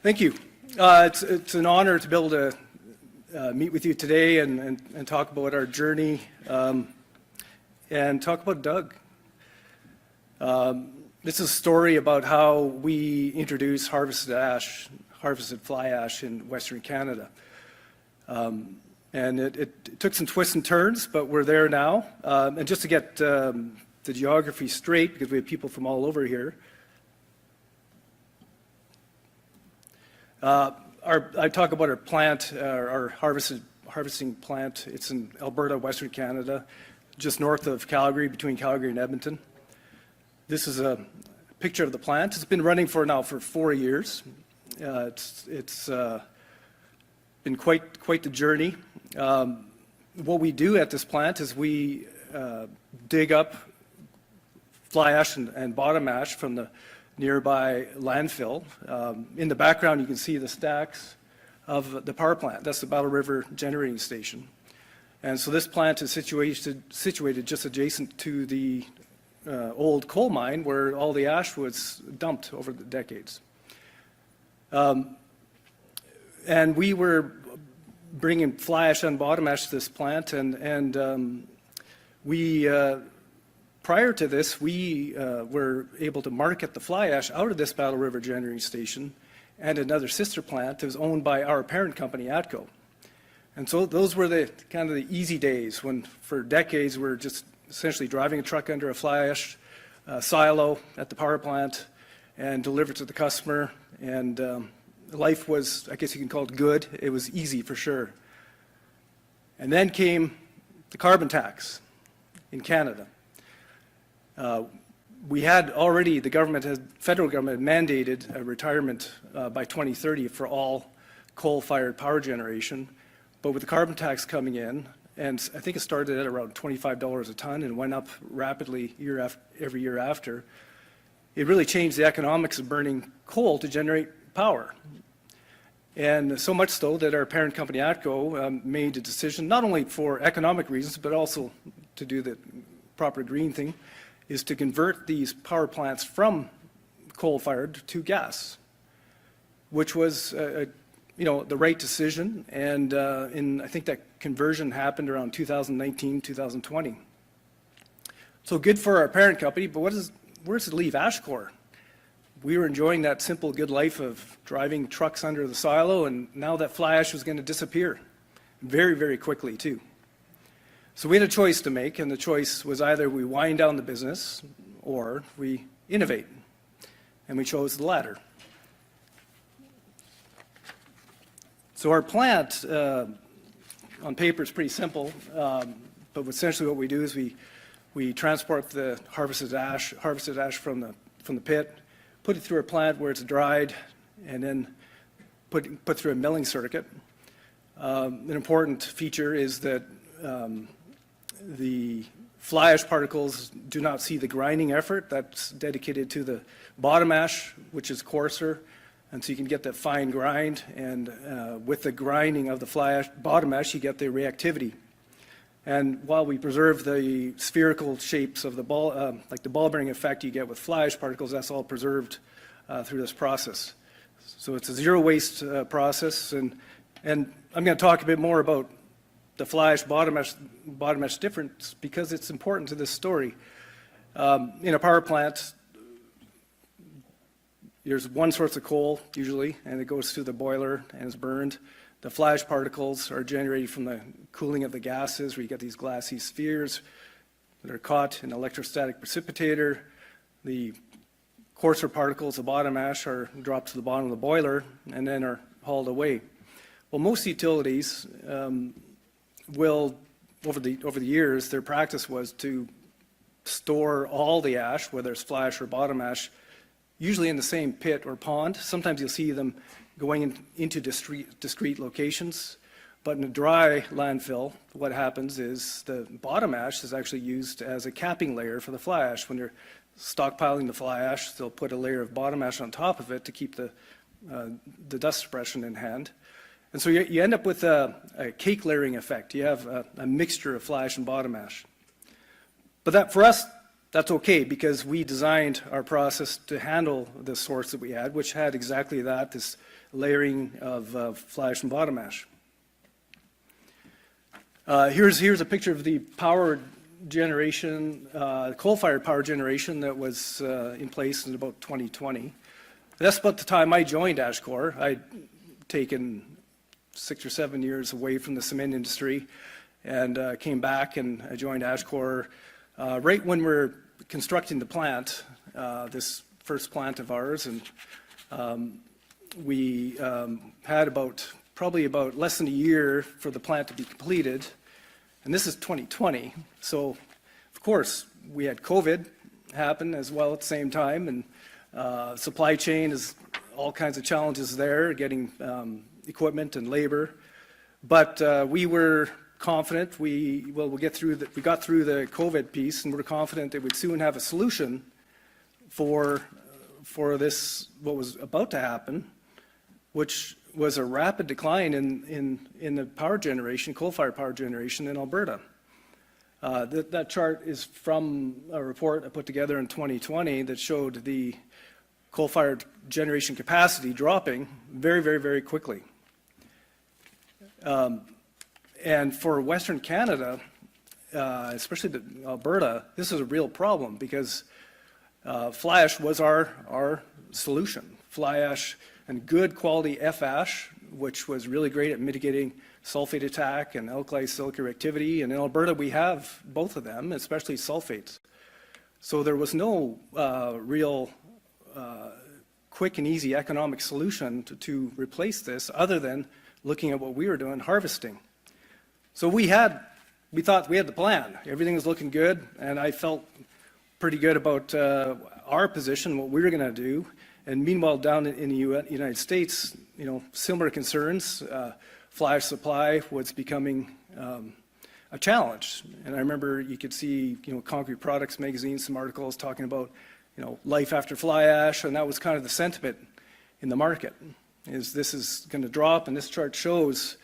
Thank you. It's an honor to be able to meet with you today and talk about our journey and talk about Doug. This is a story about how we introduced harvested fly ash in Western Canada. And it took some twists and turns, but we're there now. And just to get the geography straight, because we have people from all over here, I talk about our plant, our harvesting plant. It's in Alberta, Western Canada, just north of Calgary, between Calgary and Edmonton. This is a picture of the plant. It's been running for 4 years. It's been quite the journey. What we do at this plant is we dig up fly ash and bottom ash from the nearby landfill. In the background, you can see the stacks of the power plant. That's the Battle River Generating Station. And so this plant is situated just adjacent to the old coal mine where all the ash was dumped over the decades. And we were bringing fly ash and bottom ash to this plant, and we prior to this, we were able to market the fly ash out of this Battle River Generating Station and another sister plant that was owned by our parent company, ATCO. And so those were the kind of the easy days when, for decades, we're just essentially driving a truck under a fly ash silo at the power plant and deliver it to the customer. And life was, I guess you can call it good. It was easy for sure. And then came the carbon tax in Canada. We had already, federal government had mandated a retirement by 2030 for all coal-fired power generation. But with the carbon tax coming in, and I think it started at around $25 a ton and went up rapidly every year after, it really changed the economics of burning coal to generate power. And so much so that our parent company, ATCO, made a decision, not only for economic reasons, but also to do the proper green thing, is to convert these power plants from coal-fired to gas, which was the right decision. And I think that conversion happened around 2019, 2020. So good for our parent company, but where does it leave Ashcore? We were enjoying that simple good life of driving trucks under the silo, and now that fly ash was going to disappear very, very quickly too. So we had a choice to make, and the choice was either we wind down the business or we innovate, and we chose the latter. So our plant, on paper, is pretty simple, but essentially what we do is we transport the harvested ash from the pit, put it through a plant where it's dried, and then put through a milling circuit. An important feature is that the fly ash particles do not see the grinding effort. That's dedicated to the bottom ash, which is coarser, and so you can get that fine grind. And with the grinding of the fly ash, bottom ash, you get the reactivity. And while we preserve the spherical shapes of the ball, like the ball bearing effect you get with fly ash particles, that's all preserved through this process. So it's a zero waste process, and I'm going to talk a bit more about the fly ash bottom ash difference because it's important to this story. In a power plant, there's one source of coal usually, and it goes through the boiler and is burned. The fly ash particles are generated from the cooling of the gases, where you get these glassy spheres that are caught in an electrostatic precipitator. The coarser particles of bottom ash are dropped to the bottom of the boiler and then are hauled away. Well, most utilities will, over the years, their practice was to store all the ash, whether it's fly ash or bottom ash, usually in the same pit or pond. Sometimes you'll see them going into discrete locations, but in a dry landfill, what happens is the bottom ash is actually used as a capping layer for the fly ash. When you're stockpiling the fly ash, they'll put a layer of bottom ash on top of it to keep the dust suppression in hand. And so you end up with a cake layering effect. You have a mixture of fly ash and bottom ash. But that, for us, That's okay, because we designed our process to handle the source that we had, which had exactly that, this layering of fly ash and bottom ash. Here's a picture of the power generation, coal-fired power generation that was in place in about 2020. That's about the time I joined AshCore. I'd taken 6 or 7 years away from the cement industry and came back, and I joined AshCore right when we're constructing the plant, this first plant of ours, and we had probably about less than a year for the plant to be completed, and this is 2020. So, of course, we had COVID happen as well at the same time, and supply chain is all kinds of challenges there, getting equipment and labor. But we were confident we got through the COVID piece, and we're confident that we'd soon have a solution for this, what was about to happen, which was a rapid decline in the power generation, coal-fired power generation in Alberta. That chart is from a report I put together in 2020 that showed the coal-fired generation capacity dropping very, very, very quickly. And for Western Canada, especially Alberta, this is a real problem, because fly ash was our solution. Fly ash and good quality F-ash, which was really great at mitigating sulfate attack and alkali silica reactivity. And in Alberta, we have both of them, especially sulfates. So there was no real quick and easy economic solution to replace this, other than looking at what we were doing, harvesting. So we thought we had the plan. Everything was looking good, and I felt pretty good about our position, what we were going to do. And meanwhile, down in the United States, similar concerns. Fly ash supply was becoming a challenge. And I remember you could see, Concrete Products magazine, some articles talking about, life after fly ash, and that was kind of the sentiment in the market. This is going to drop, and this chart shows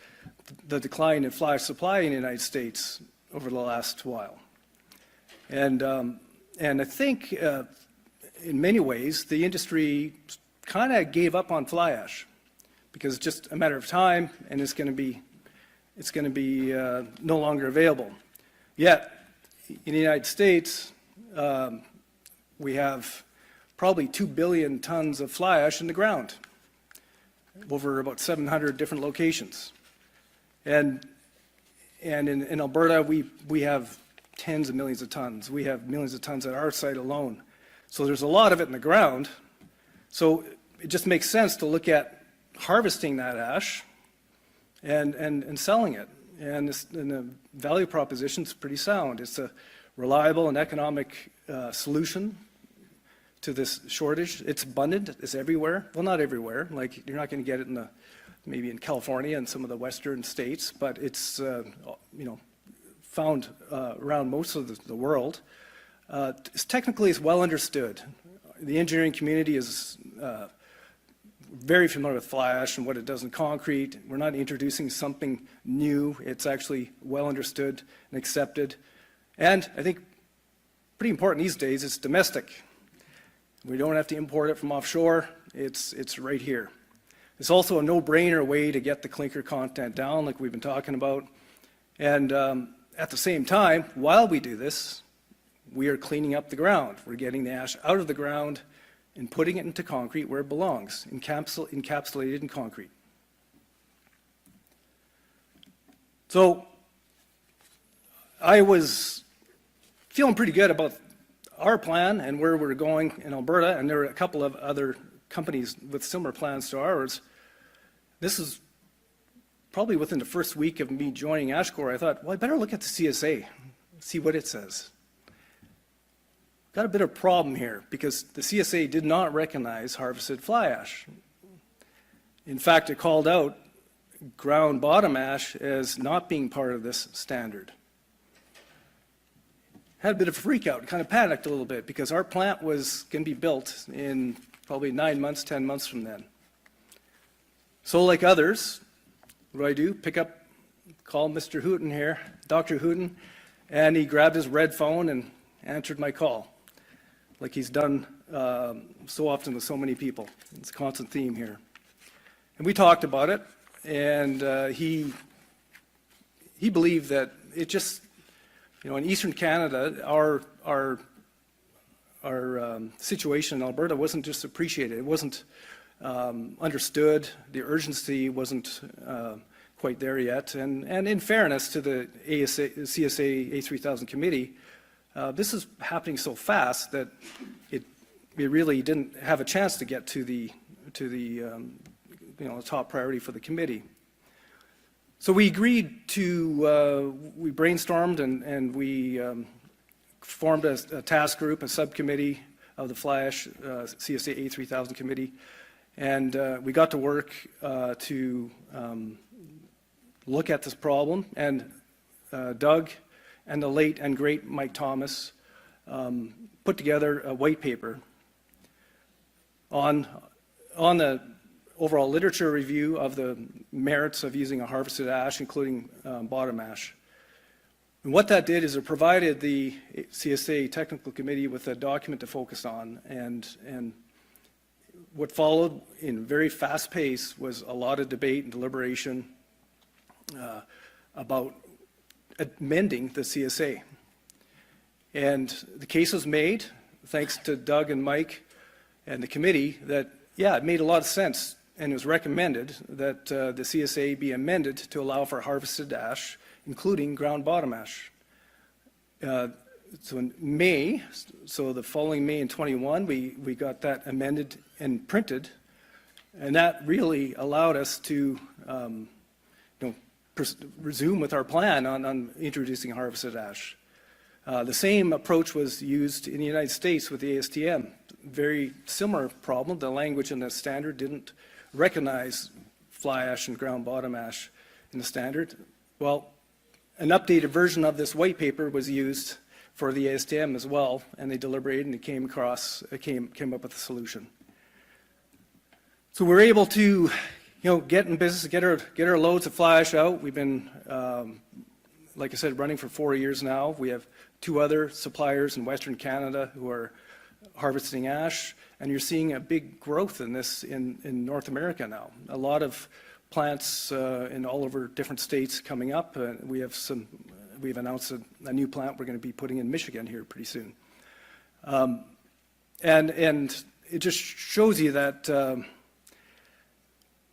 the decline in fly ash supply in the United States over the last while. And I think in many ways the industry kind of gave up on fly ash, because it's just a matter of time, and it's going to be no longer available. Yet in the United States, we have probably 2 billion tons of fly ash in the ground over about 700 different locations. And in Alberta, we have tens of millions of tons. We have millions of tons at our site alone. So there's a lot of it in the ground. So it just makes sense to look at harvesting that ash and selling it. And the value proposition is pretty sound. It's a reliable and economic solution to this shortage. It's abundant. It's everywhere. Well, not everywhere. Like, you're not going to get it maybe in California and some of the western states, but it's found around most of the world. Technically, it's well understood. The engineering community is very familiar with fly ash and what it does in concrete. We're not introducing something new. It's actually well understood and accepted. And I think pretty important these days, it's domestic. We don't have to import it from offshore. It's right here. It's also a no-brainer way to get the clinker content down, like we've been talking about. And at the same time, while we do this, we are cleaning up the ground. We're getting the ash out of the ground and putting it into concrete where it belongs, encapsulated in concrete. So I was feeling pretty good about our plan and where we're going in Alberta, and there were a couple of other companies with similar plans to ours. This is probably within the first week of me joining AshCore. I thought, well, I better look at the CSA, see what it says. Got a bit of a problem here, because the CSA did not recognize harvested fly ash. In fact, it called out ground bottom ash as not being part of this standard. Had a bit of a freak out, kind of panicked a little bit, because our plant was going to be built in probably 9 months, 10 months from then. So like others, what do? Call Mr. Hooton here, Dr. Hooton, and he grabbed his red phone and answered my call. like he's done so often with so many people. It's a constant theme here. And we talked about it, and he believed that it just, in Eastern Canada, our situation in Alberta wasn't just appreciated. It wasn't understood. The urgency wasn't quite there yet. And in fairness to the CSA A3000 committee, this is happening so fast that it really didn't have a chance to get to the top priority for the committee. So we agreed to, we brainstormed and we formed a task group, a subcommittee of the fly ash CSA A3000 committee, and we got to work to look at this problem. And Doug and the late and great Mike Thomas put together a white paper on the overall literature review of the merits of using a harvested ash, including bottom ash. And what that did is it provided the CSA Technical Committee with a document to focus on, and what followed in very fast pace was a lot of debate and deliberation about amending the CSA. And the case was made, thanks to Doug and Mike and the committee, that, yeah, it made a lot of sense, and it was recommended that the CSA be amended to allow for harvested ash, including ground bottom ash. So in May, so the following May in 21, we got that amended and printed, and that really allowed us to resume with our plan on introducing harvested ash. The same approach was used in the United States with the ASTM. Very similar problem. The language in the standard didn't recognize fly ash and ground bottom ash in the standard. Well, an updated version of this white paper was used for the ASTM as well, and they deliberated and came up with a solution. So we're able to, get in business, get our loads of fly ash out. We've been, like I said, running for 4 years now. We have 2 other suppliers in Western Canada who are harvesting ash, and you're seeing a big growth in this in North America now. A lot of plants in all over different states coming up. We've announced a new plant we're going to be putting in Michigan here pretty soon. And it just shows you that,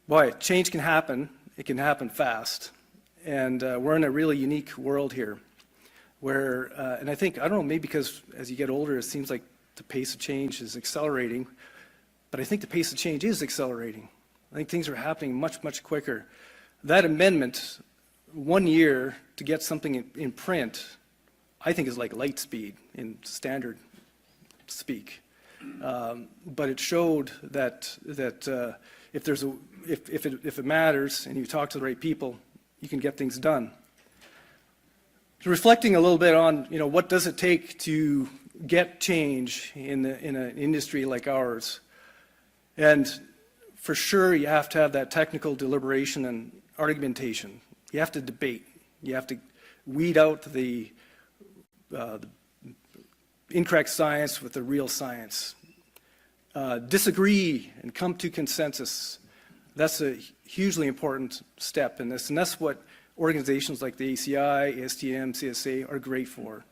boy, change can happen. It can happen fast. And we're in a really unique world here where, and I don't know, maybe because as you get older, it seems like the pace of change is accelerating, but I think the pace of change is accelerating. I think things are happening much, much quicker. That amendment, 1 year to get something in print, I think is like light speed in standard speak. But it showed that if it matters and you talk to the right people, you can get things done. So reflecting a little bit on, what does it take to get change in an industry like ours? And for sure, you have to have that technical deliberation and argumentation. You have to debate. You have to weed out the incorrect science with the real science. Disagree and come to consensus. That's a hugely important step in this, and that's what organizations like the ACI, ASTM, CSA are great for.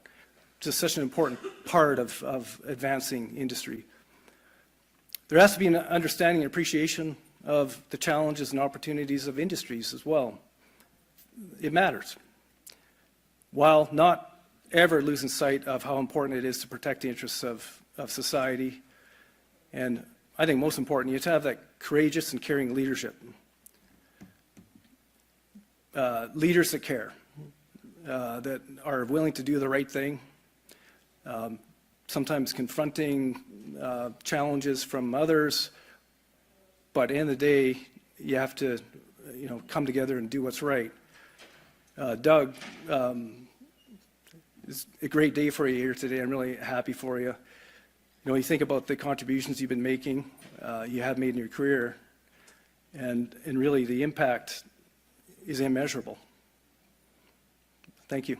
It's just such an important part of advancing industry. There has to be an understanding and appreciation of the challenges and opportunities of industries as well. It matters, while not ever losing sight of how important it is to protect the interests of society. And I think most important, you have to have that courageous and caring leadership. Leaders that care, that are willing to do the right thing, sometimes confronting challenges from others, but at the end of the day, you have to, come together and do what's right. Doug, it's a great day for you here today. I'm really happy for you. You think about the contributions you've been making, you have made in your career, and really the impact is immeasurable. Thank you.